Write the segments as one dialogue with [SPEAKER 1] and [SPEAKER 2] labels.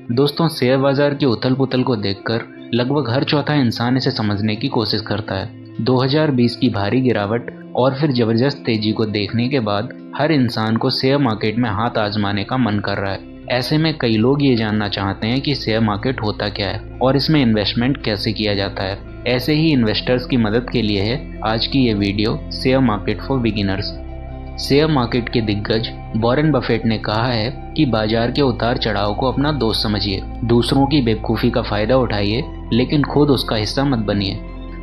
[SPEAKER 1] दोस्तों, शेयर बाजार की उथल पुथल को देखकर लगभग हर चौथा इंसान इसे समझने की कोशिश करता है। 2020 की भारी गिरावट और फिर जबरदस्त तेजी को देखने के बाद हर इंसान को शेयर मार्केट में हाथ आजमाने का मन कर रहा है। ऐसे में कई लोग ये जानना चाहते हैं कि शेयर मार्केट होता क्या है और इसमें इन्वेस्टमेंट कैसे किया जाता है। ऐसे ही इन्वेस्टर्स की मदद के लिए है आज की ये video share market for beginners. Share market के दिग्गज वॉरेन बफेट ने कहा है कि बाजार के उतार चढ़ाव को अपना दोस्त समझिए, दूसरों की बेवकूफ़ी का फायदा उठाइए, लेकिन खुद उसका हिस्सा मत बनिए।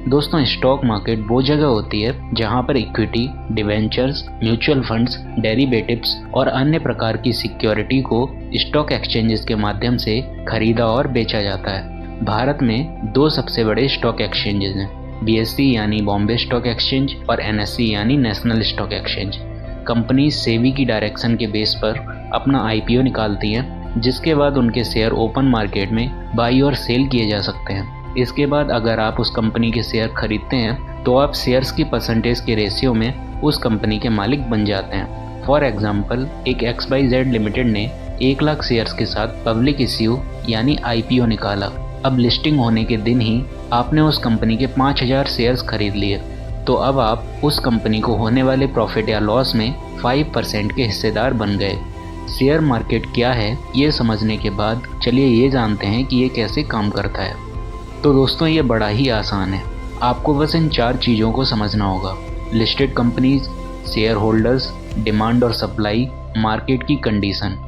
[SPEAKER 1] दोस्तों, स्टॉक मार्केट वो जगह होती है जहां पर equity, debentures, mutual funds, derivatives और अन्य प्रकार की सिक्योरिटी को स्टॉक एक्सचेंजेस के माध्यम से खरीदा और बेचा जाता है। भारत में दो सबसे बड़े स्टॉक एक्सचेंजेस हैं, BSE यानी बॉम्बे स्टॉक एक्सचेंज और NSE यानी national stock exchange. Company SEBI की डायरेक्शन के बेस पर अपना IPO निकालती हैं, जिसके बाद उनके शेयर ओपन मार्केट में बाई और सेल किए जा सकते हैं। इसके बाद अगर आप उस कंपनी के शेयर खरीदते हैं तो आप शेयर्स की परसेंटेज के रेशियो में उस कंपनी के मालिक बन जाते हैं। फॉर एग्जाम्पल, एक XYZ लिमिटेड ने 1 लाख शेयर्स के साथ पब्लिक इश्यू यानी IPO निकाला। अब लिस्टिंग होने के दिन ही आपने उस कंपनी के 5000 शेयर्स खरीद लिए, तो अब आप उस कंपनी को होने वाले प्रॉफिट या लॉस में 5% के हिस्सेदार बन गए। शेयर मार्केट क्या है, ये समझने के बाद चलिए ये जानते हैं कि ये कैसे काम करता है। तो दोस्तों, ये बड़ा ही आसान है। आपको बस इन 4 चीज़ों को समझना होगा: listed companies, share holders, demand और सप्लाई, मार्केट की कंडीशन।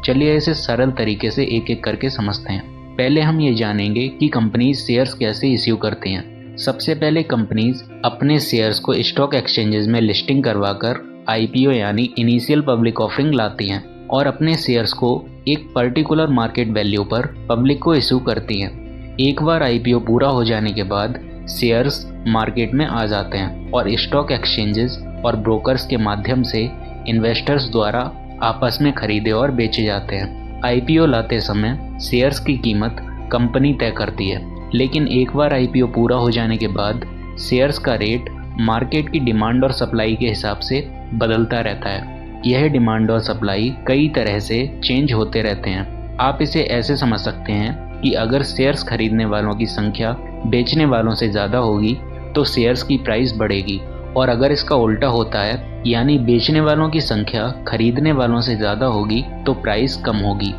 [SPEAKER 1] चलिए इसे सरल तरीके से एक एक करके समझते हैं। पहले हम ये जानेंगे कि कंपनीज शेयर्स कैसे इश्यू करती हैं। सबसे पहले कंपनीज अपने शेयर्स को स्टॉक एक्सचेंजेस में लिस्टिंग करवाकर IPO यानी इनिशियल पब्लिक ऑफरिंग लाती हैं और अपने शेयर्स को एक पर्टिकुलर मार्केट वैल्यू पर पब्लिक को इशू करती हैं। एक बार IPO पूरा हो जाने के बाद शेयर्स मार्केट में आ जाते हैं और स्टॉक एक्सचेंजेस और ब्रोकर्स के माध्यम से इन्वेस्टर्स द्वारा आपस में खरीदे और बेचे जाते हैं। IPO लाते समय शेयर्स की कीमत कंपनी तय करती है, लेकिन एक बार IPO पूरा हो जाने के बाद शेयर्स का रेट मार्केट की डिमांड और सप्लाई के हिसाब से बदलता रहता है। यह डिमांड और सप्लाई कई तरह से चेंज होते रहते हैं। आप इसे ऐसे समझ सकते हैं कि अगर शेयर्स खरीदने वालों की संख्या बेचने वालों से ज़्यादा होगी तो शेयर्स की प्राइस बढ़ेगी, और अगर इसका उल्टा होता है यानी बेचने वालों की संख्या खरीदने वालों से ज़्यादा होगी तो प्राइस कम होगी।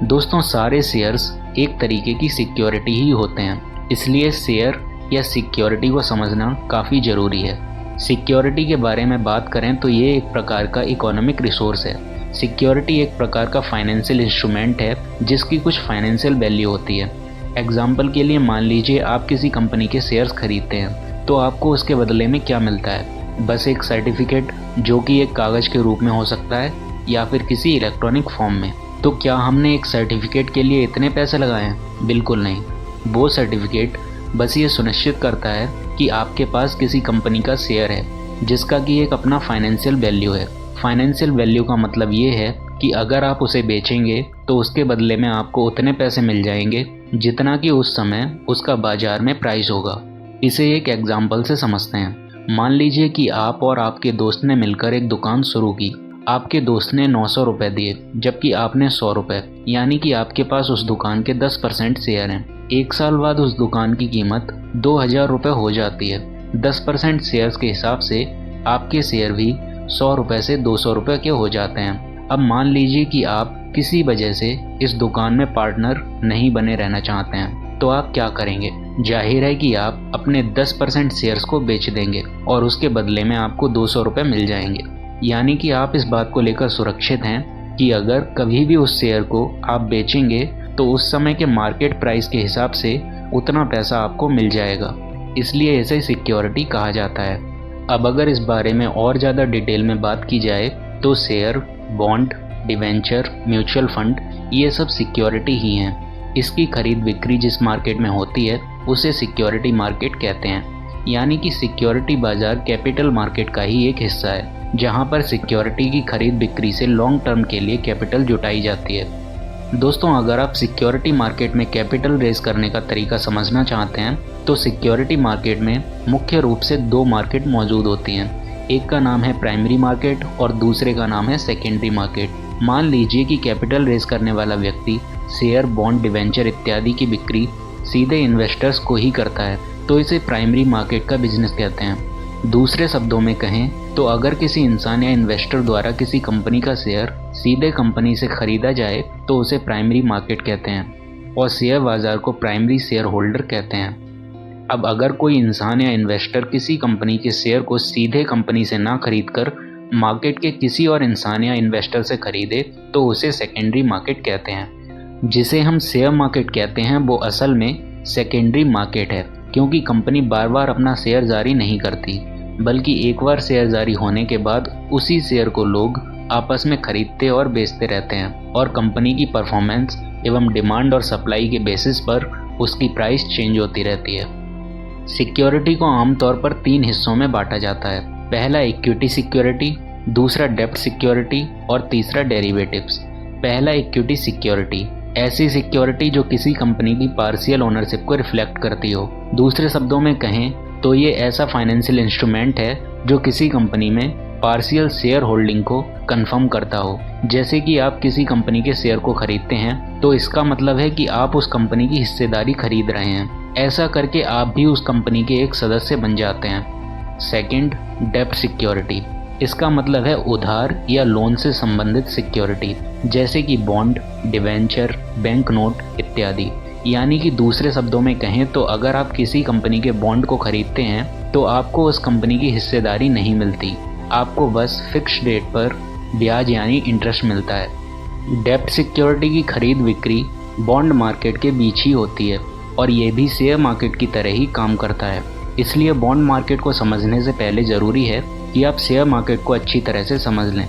[SPEAKER 1] दोस्तों, सारे शेयर्स एक तरीके की सिक्योरिटी ही होते हैं, इसलिए शेयर या सिक्योरिटी को समझना काफ़ी ज़रूरी है। सिक्योरिटी के बारे में बात करें तो ये एक प्रकार का इकोनॉमिक रिसोर्स है। सिक्योरिटी एक प्रकार का फाइनेंशियल इंस्ट्रूमेंट है जिसकी कुछ फाइनेंशियल वैल्यू होती है। एग्जाम्पल के लिए मान लीजिए आप किसी कंपनी के शेयर्स खरीदते हैं, तो आपको उसके बदले में क्या मिलता है? बस एक सर्टिफिकेट, जो कि एक कागज़ के रूप में हो सकता है या फिर किसी इलेक्ट्रॉनिक फॉर्म में। तो क्या हमने एक सर्टिफिकेट के लिए इतने पैसे लगाए हैं? बिल्कुल नहीं। वो सर्टिफिकेट बस ये सुनिश्चित करता है कि आपके पास किसी कंपनी का शेयर है जिसका कि एक अपना फाइनेंशियल वैल्यू है। फाइनेंशियल वैल्यू का मतलब ये है कि अगर आप उसे बेचेंगे तो उसके बदले में आपको उतने पैसे मिल जाएंगे जितना कि उस समय उसका बाजार में प्राइस होगा। इसे एक एग्जाम्पल से समझते हैं। मान लीजिए कि आप और आपके दोस्त ने मिलकर एक दुकान शुरू की। आपके दोस्त ने 900 रुपये दिए जबकि आपने 100 रुपये, यानी कि आपके पास उस दुकान के 10% शेयर हैं। 1 साल बाद उस दुकान की कीमत 2000 रुपये हो जाती है। 10% शेयर्स के हिसाब से आपके शेयर भी 100 रुपये से 200 रुपये के हो जाते हैं। अब मान लीजिए कि आप किसी वजह से इस दुकान में पार्टनर नहीं बने रहना चाहते हैं, तो आप क्या करेंगे? जाहिर है कि आप अपने 10% शेयर्स को बेच देंगे और उसके बदले में आपको 200 रुपये मिल जाएंगे। यानी कि आप इस बात को लेकर सुरक्षित हैं कि अगर कभी भी उस शेयर को आप बेचेंगे तो उस समय के मार्केट प्राइस के हिसाब से उतना पैसा आपको मिल जाएगा। इसलिए इसे सिक्योरिटी कहा जाता है। अब अगर इस बारे में और ज़्यादा डिटेल में बात की जाए तो share, bond, debenture, mutual fund, ये सब सिक्योरिटी ही हैं। इसकी खरीद बिक्री जिस मार्केट में होती है उसे सिक्योरिटी मार्केट कहते हैं। यानी कि सिक्योरिटी बाजार कैपिटल मार्केट का ही एक हिस्सा है, जहां पर सिक्योरिटी की खरीद बिक्री से लॉन्ग टर्म के लिए कैपिटल जुटाई जाती है। दोस्तों, अगर आप सिक्योरिटी मार्केट में कैपिटल रेज करने का तरीका समझना चाहते हैं तो सिक्योरिटी मार्केट में मुख्य रूप से 2 मार्केट मौजूद होती हैं। एक का नाम है प्राइमरी मार्केट और दूसरे का नाम है सेकेंडरी मार्केट। मान लीजिए कि कैपिटल रेज करने वाला व्यक्ति शेयर, बॉन्ड, डिवेंचर इत्यादि की बिक्री सीधे इन्वेस्टर्स को ही करता है, तो इसे प्राइमरी मार्केट का बिजनेस कहते हैं। दूसरे शब्दों में कहें तो अगर किसी इंसान या इन्वेस्टर द्वारा किसी कंपनी का शेयर सीधे कंपनी से खरीदा जाए तो उसे प्राइमरी मार्केट कहते हैं और शेयर बाजार को प्राइमरी शेयर होल्डर कहते हैं। अब अगर कोई इंसान या इन्वेस्टर किसी कंपनी के शेयर को सीधे कंपनी से ना खरीदकर मार्केट के किसी और इंसान या इन्वेस्टर से खरीदे तो उसे सेकेंडरी मार्केट कहते हैं। जिसे हम शेयर मार्केट कहते हैं वो असल में सेकेंडरी मार्केट है, क्योंकि कंपनी बार बार अपना शेयर जारी नहीं करती, बल्कि एक बार शेयर जारी होने के बाद उसी शेयर को लोग आपस में खरीदते और बेचते रहते हैं और कंपनी की परफॉर्मेंस एवं डिमांड और सप्लाई के बेसिस पर उसकी प्राइस चेंज होती रहती है। सिक्योरिटी को आमतौर पर 3 हिस्सों में बांटा जाता है। पहला इक्विटी सिक्योरिटी, दूसरा डेब्ट सिक्योरिटी और तीसरा डेरिवेटिव्स। पहला इक्विटी सिक्योरिटी, ऐसी सिक्योरिटी जो किसी कंपनी की पार्शियल ओनरशिप को रिफ्लेक्ट करती हो। दूसरे शब्दों में कहें तो ये ऐसा फाइनेंशियल इंस्ट्रूमेंट है जो किसी कंपनी में पार्शियल शेयर होल्डिंग को कंफर्म करता हो। जैसे कि आप किसी कंपनी के शेयर को खरीदते हैं तो इसका मतलब है कि आप उस कंपनी की हिस्सेदारी खरीद रहे हैं। ऐसा करके आप भी उस कंपनी के एक सदस्य बन जाते हैं। सेकंड, डेब्ट सिक्योरिटी। इसका मतलब है उधार या लोन से संबंधित सिक्योरिटी, जैसे कि बॉन्ड, डिवेंचर, बैंक नोट इत्यादि। यानी कि दूसरे शब्दों में कहें तो अगर आप किसी कंपनी के बॉन्ड को खरीदते हैं तो आपको उस कंपनी की हिस्सेदारी नहीं मिलती, आपको बस फिक्स्ड रेट पर ब्याज यानी इंटरेस्ट मिलता है। डेब्ट सिक्योरिटी की खरीद बिक्री बॉन्ड मार्केट के बीच ही होती है और ये भी शेयर मार्केट की तरह ही काम करता है। इसलिए बॉन्ड मार्केट को समझने से पहले ज़रूरी है कि आप शेयर मार्केट को अच्छी तरह से समझ लें।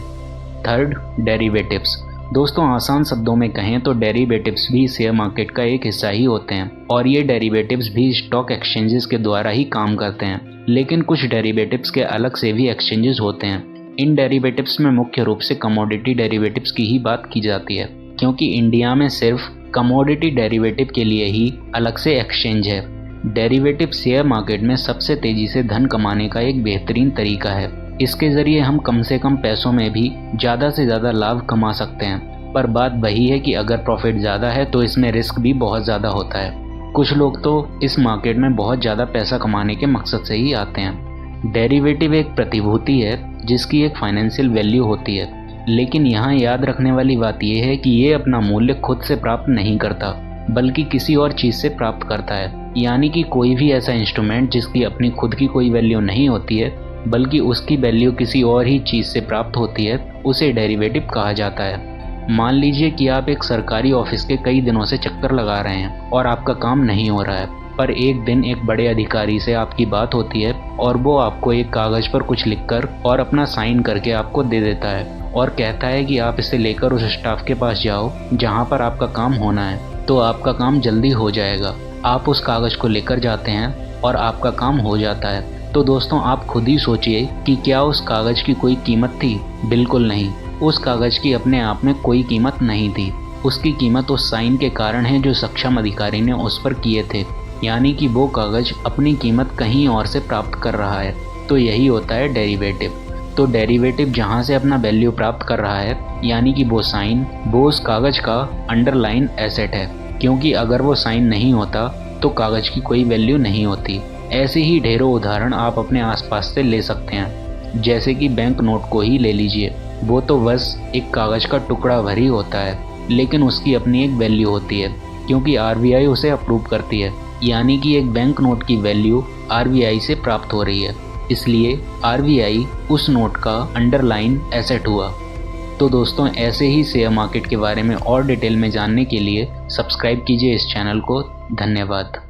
[SPEAKER 1] Third, derivatives. दोस्तों, आसान शब्दों में कहें तो डेरिवेटिव्स भी शेयर मार्केट का एक हिस्सा ही होते हैं और ये डेरिवेटिव्स भी स्टॉक एक्सचेंजेस के द्वारा ही काम करते हैं। लेकिन कुछ डेरिवेटिव्स के अलग से भी एक्सचेंजेस होते हैं। इन डेरिवेटिव्स में मुख्य रूप से कमोडिटी डेरिवेटिव्स की ही बात की जाती है, क्योंकि इंडिया में सिर्फ कमोडिटी डेरिवेटिव के लिए ही अलग से एक्सचेंज है। डेरिवेटिव शेयर मार्केट में सबसे तेजी से धन कमाने का एक बेहतरीन तरीका है। इसके ज़रिए हम कम से कम पैसों में भी ज़्यादा से ज़्यादा लाभ कमा सकते हैं, पर बात वही है कि अगर प्रॉफिट ज़्यादा है तो इसमें रिस्क भी बहुत ज़्यादा होता है। कुछ लोग तो इस मार्केट में बहुत ज़्यादा पैसा कमाने के मकसद से ही आते हैं। डेरिवेटिव एक प्रतिभूति है जिसकी एक फाइनेंशियल वैल्यू होती है, लेकिन यहाँ याद रखने वाली बात यह है कि ये अपना मूल्य खुद से प्राप्त नहीं करता, बल्कि किसी और चीज़ से प्राप्त करता है। यानी कि कोई भी ऐसा इंस्ट्रूमेंट जिसकी अपनी खुद की कोई वैल्यू नहीं होती है, बल्कि उसकी वैल्यू किसी और ही चीज़ से प्राप्त होती है, उसे डेरिवेटिव कहा जाता है। मान लीजिए कि आप एक सरकारी ऑफिस के कई दिनों से चक्कर लगा रहे हैं और आपका काम नहीं हो रहा है, पर एक दिन एक बड़े अधिकारी से आपकी बात होती है और वो आपको एक कागज़ पर कुछ लिखकर और अपना साइन करके आपको दे देता है और कहता है कि आप इसे लेकर उस स्टाफ के पास जाओ जहाँ पर आपका काम होना है, तो आपका काम जल्दी हो जाएगा। आप उस कागज़ को लेकर जाते हैं और आपका काम हो जाता है। तो दोस्तों, आप खुद ही सोचिए कि क्या उस कागज़ की कोई कीमत थी? बिल्कुल नहीं। उस कागज़ की अपने आप में कोई कीमत नहीं थी। उसकी कीमत उस साइन के कारण है जो सक्षम अधिकारी ने उस पर किए थे। यानी कि वो कागज़ अपनी कीमत कहीं और से प्राप्त कर रहा है। तो यही होता है डेरिवेटिव। तो डेरिवेटिव जहाँ से अपना वैल्यू प्राप्त कर रहा है, यानी कि वो साइन, वो उस कागज़ का अंडरलाइन एसेट है, क्योंकि अगर वो साइन नहीं होता तो कागज़ की कोई वैल्यू नहीं होती। ऐसे ही ढेरों उदाहरण आप अपने आसपास से ले सकते हैं। जैसे कि बैंक नोट को ही ले लीजिए, वो तो बस एक कागज़ का टुकड़ा भर ही होता है, लेकिन उसकी अपनी एक वैल्यू होती है, क्योंकि RBI उसे अप्रूव करती है। यानी कि एक बैंक नोट की वैल्यू RBI से प्राप्त हो रही है, इसलिए RBI उस नोट का अंडरलाइन एसेट हुआ। तो दोस्तों, ऐसे ही शेयर मार्केट के बारे में और डिटेल में जानने के लिए सब्सक्राइब कीजिए इस चैनल को। धन्यवाद।